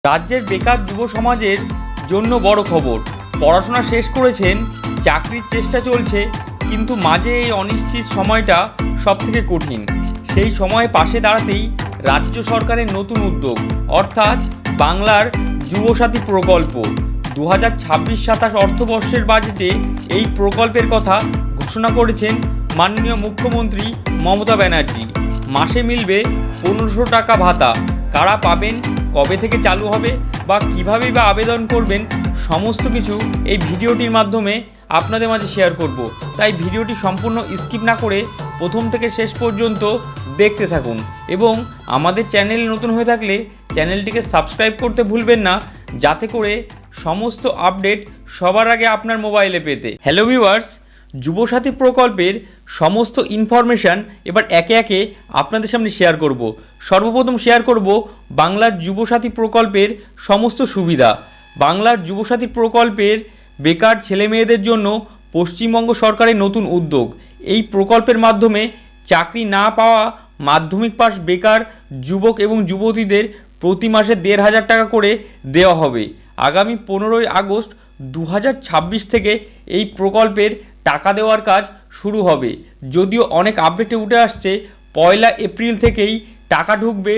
রাজ্যের বেকার যুব সমাজের জন্য বড় খবর। পড়াশোনা শেষ করেছেন, চাকরির চেষ্টা চলছে, কিন্তু মাঝে এই অনিশ্চিত সময়টা সবথেকে কঠিন। সেই সময়ে পাশে দাঁড়াতেই রাজ্য সরকারের নতুন উদ্যোগ, অর্থাৎ বাংলার যুবসাথী প্রকল্প। 2026-27 অর্থবর্ষের বাজেটে এই প্রকল্পের কথা ঘোষণা করেছেন মাননীয় মুখ্যমন্ত্রী মমতা ব্যানার্জি। মাসে মিলবে 1500 টাকা ভাতা। কারা পাবেন, কবে থেকে চালু হবে বা কীভাবে বা আবেদন করবেন, সমস্ত কিছু এই ভিডিওটির মাধ্যমে আপনাদের মাঝে শেয়ার করব। তাই ভিডিওটি সম্পূর্ণ স্কিপ না করে প্রথম থেকে শেষ পর্যন্ত দেখতে থাকুন এবং আমাদের চ্যানেলে নতুন হয়ে থাকলে চ্যানেলটিকে সাবস্ক্রাইব করতে ভুলবেন না, যাতে করে সমস্ত আপডেট সবার আগে আপনার মোবাইলে পেতে। হ্যালো ভিউয়ার্স, যুবসাথী প্রকল্পের সমস্ত ইনফরমেশান এবার একে একে আপনাদের সামনে শেয়ার করব। সর্বপ্রথম শেয়ার করব বাংলার যুবসাথী প্রকল্পের সমস্ত সুবিধা। বাংলার যুবসাথী প্রকল্পের বেকার ছেলেমেয়েদের জন্য পশ্চিমবঙ্গ সরকারের নতুন উদ্যোগ। এই প্রকল্পের মাধ্যমে চাকরি না পাওয়া মাধ্যমিক পাশ বেকার যুবক এবং যুবতীদের প্রতি মাসে 1500 টাকা করে দেওয়া হবে। আগামী 15ই আগস্ট 2026 থেকে এই প্রকল্পের টাকা দেওয়ার কাজ শুরু হবে। যদিও অনেক আপডেটে উঠে আসছে 1 এপ্রিল থেকেই টাকা ঢুকবে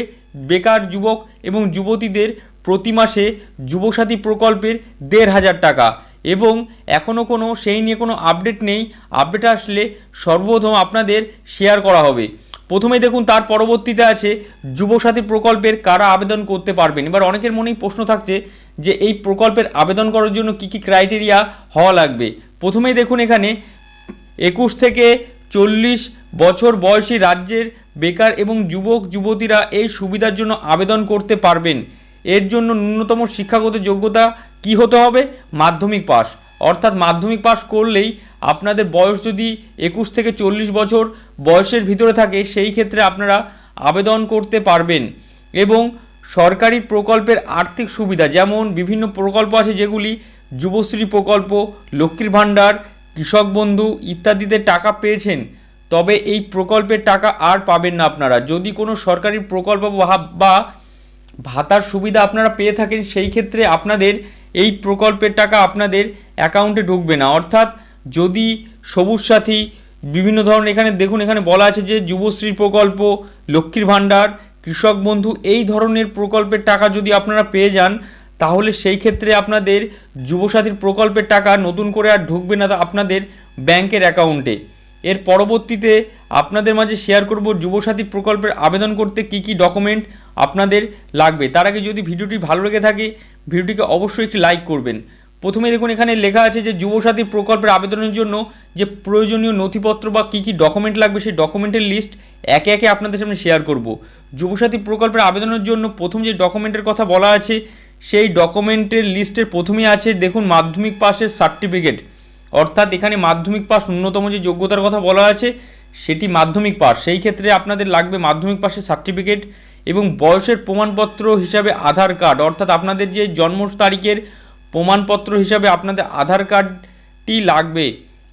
বেকার যুবক এবং যুবতীদের প্রতি মাসে যুবসাথী প্রকল্পের 1500 টাকা, এবং এখনও কোনো সেই নিয়ে কোনো আপডেট নেই। আপডেট আসলে সর্বপ্রথম আপনাদের শেয়ার করা হবে। প্রথমেই দেখুন, তার পরবর্তীতে আছে যুবসাথী প্রকল্পের কারা আবেদন করতে পারবেন। এবার অনেকের মনেই প্রশ্ন থাকছে যে এই প্রকল্পের আবেদন করার জন্য কী কী ক্রাইটেরিয়া হওয়া লাগবে। প্রথমেই দেখুন, এখানে 21 থেকে 40 বছর বয়সী রাজ্যের বেকার এবং যুবক যুবতীরা এই সুবিধার জন্য আবেদন করতে পারবেন। এর জন্য ন্যূনতম শিক্ষাগত যোগ্যতা কি হতে হবে? মাধ্যমিক পাস। অর্থাৎ মাধ্যমিক পাস করলেই আপনাদের বয়স যদি 21 থেকে 40 বছর বয়সের ভিতরে থাকে, সেই ক্ষেত্রে আপনারা আবেদন করতে পারবেন। এবং সরকারি প্রকল্পের আর্থিক সুবিধা, যেমন বিভিন্ন প্রকল্প আছে যেগুলি যুবশ্রী প্রকল্প, লক্ষ্মীর ভাণ্ডার, কৃষক বন্ধু ইত্যাদিতে টাকা পেয়েছেন, তবে এই প্রকল্পের টাকা আর পাবেন না আপনারা। যদি কোনো সরকারি প্রকল্প বা ভাতার সুবিধা আপনারা পেয়ে থাকেন, সেই ক্ষেত্রে আপনাদের এই প্রকল্পের টাকা আপনাদের অ্যাকাউন্টে ঢুকবে না। অর্থাৎ যদি সবুজ সাথী বিভিন্ন ধরনের, এখানে দেখুন, এখানে বলা আছে যে যুবশ্রী প্রকল্প, লক্ষ্মীর ভাণ্ডার, কৃষক বন্ধু এই ধরনের প্রকল্পের টাকা যদি আপনারা পেয়ে যান, তাহলে সেই ক্ষেত্রে আপনাদের যুবসাথীর প্রকল্পের টাকা নতুন করে আর ঢুকবে না আপনাদের ব্যাংকের অ্যাকাউন্টে। এর পরবর্তীতে আপনাদের মাঝে শেয়ার করব যুবসাথী প্রকল্পের আবেদন করতে কি কি ডকুমেন্ট আপনাদের লাগবে। তার আগে যদি ভিডিওটি ভালো লেগে থাকে, ভিডিওটিকে অবশ্যই একটি লাইক করবেন। প্রথমে দেখুন, এখানে লেখা আছে যে যুবসাথী প্রকল্পের আবেদনের জন্য যে প্রয়োজনীয় নথিপত্র বা কী কী ডকুমেন্ট লাগবে, সেই ডকুমেন্টের লিস্ট একে একে আপনাদের সামনে শেয়ার করব। যুবসাথী প্রকল্পের আবেদনের জন্য প্রথম যে ডকুমেন্টের কথা বলা আছে, সেই ডকুমেন্টের লিস্টের প্রথমেই আছে দেখুন মাধ্যমিক পাসের সার্টিফিকেট। অর্থাৎ এখানে মাধ্যমিক পাস, ন্যূনতম যে যোগ্যতার কথা বলা আছে সেটি মাধ্যমিক পাস। সেই ক্ষেত্রে আপনাদের লাগবে মাধ্যমিক পাসের সার্টিফিকেট এবং বয়সের প্রমাণপত্র হিসাবে আধার কার্ড। অর্থাৎ আপনাদের যে জন্ম তারিখের প্রমাণপত্র হিসাবে আপনাদের আধার কার্ডটি লাগবে।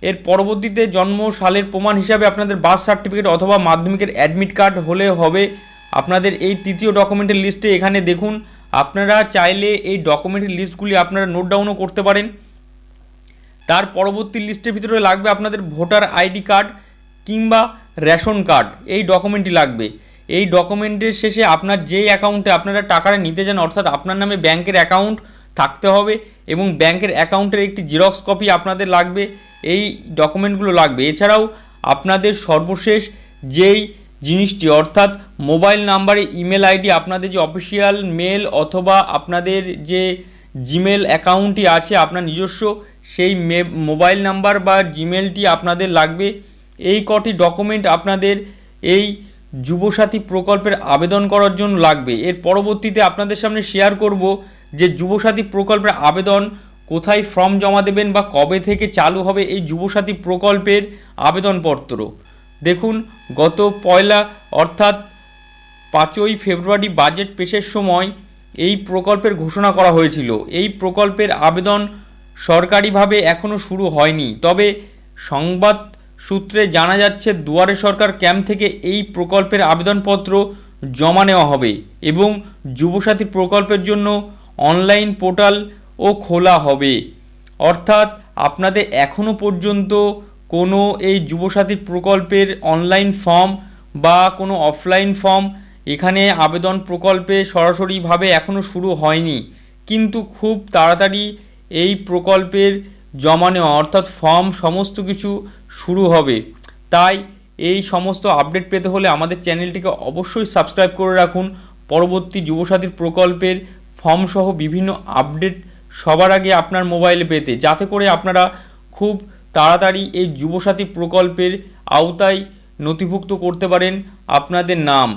এর পরবর্তীতে জন্ম সালের প্রমাণ হিসাবে আপনাদের বার্থ সার্টিফিকেট অথবা মাধ্যমিকের অ্যাডমিট কার্ড হলে হবে আপনাদের এই তৃতীয় ডকুমেন্টের লিস্টে। এখানে দেখুন, আপনারা চাইলে এই ডকুমেন্টের লিস্টগুলি আপনারা নোট ডাউনও করতে পারেন। তার পরবর্তী লিস্টের ভিতরে লাগবে আপনাদের ভোটার আইডি কার্ড কিংবা রেশন কার্ড, এই ডকুমেন্টটি লাগবে। এই ডকুমেন্টের শেষে আপনার যেই অ্যাকাউন্টে আপনারা টাকাটা নিতে চান, অর্থাৎ আপনার নামে ব্যাংকের অ্যাকাউন্ট থাকতে হবে এবং ব্যাংকের অ্যাকাউন্টের একটি জেরক্স কপি আপনাদের লাগবে। এই ডকুমেন্টগুলো লাগবে। এছাড়াও আপনাদের সর্বশেষ যেই জিনিসটি, অর্থাৎ মোবাইল নাম্বারে ইমেল আইডি, আপনাদের যে অফিসিয়াল মেল অথবা আপনাদের যে জিমেল অ্যাকাউন্টটি আছে আপনার নিজস্ব, সেই মোবাইল নাম্বার বা জিমেলটি আপনাদের লাগবে। এই কটি ডকুমেন্ট আপনাদের এই যুবসাথী প্রকল্পের আবেদন করার জন্য লাগবে। এর পরবর্তীতে আপনাদের সামনে শেয়ার করব যে যুবসাথী প্রকল্পের আবেদন কোথায় ফর্ম জমা দেবেন বা কবে থেকে চালু হবে এই যুবসাথী প্রকল্পের আবেদনপত্র। দেখুন, গত 1 অর্থাৎ 5ই ফেব্রুয়ারি বাজেট পেশের সময় এই প্রকল্পের ঘোষণা করা হয়েছিল। এই প্রকল্পের আবেদন সরকারিভাবে এখনও শুরু হয়নি, তবে সংবাদ সূত্রে জানা যাচ্ছে দুয়ারে সরকার ক্যাম্প থেকে এই প্রকল্পের আবেদনপত্র জমা নেওয়া হবে এবং যুবসাথী প্রকল্পের জন্য অনলাইন পোর্টালও খোলা হবে। অর্থাৎ আপনাদের এখনও পর্যন্ত কোনো এই যুবসাথী প্রকল্পের অনলাইন ফর্ম বা কোনো অফলাইন ফর্ম এখানে আবেদন প্রকল্পে সরাসরিভাবে এখনও শুরু হয়নি, কিন্তু খুব তাড়াতাড়ি এই প্রকল্পের জমা নেওয়া অর্থাৎ ফর্ম সমস্ত কিছু শুরু হবে। তাই এই সমস্ত আপডেট পেতে হলে আমাদের চ্যানেলটিকে অবশ্যই সাবস্ক্রাইব করে রাখুন। পরবর্তী যুবসাথী প্রকল্পের ফর্ম সহ বিভিন্ন আপডেট সবার আগে আপনার মোবাইলে পেতে, যাতে করে আপনারা খুব তাড়াতাড়ি এই যুবসাথী প্রকল্পের আওতায় নথিভুক্ত করতে পারেন আপনাদের নাম।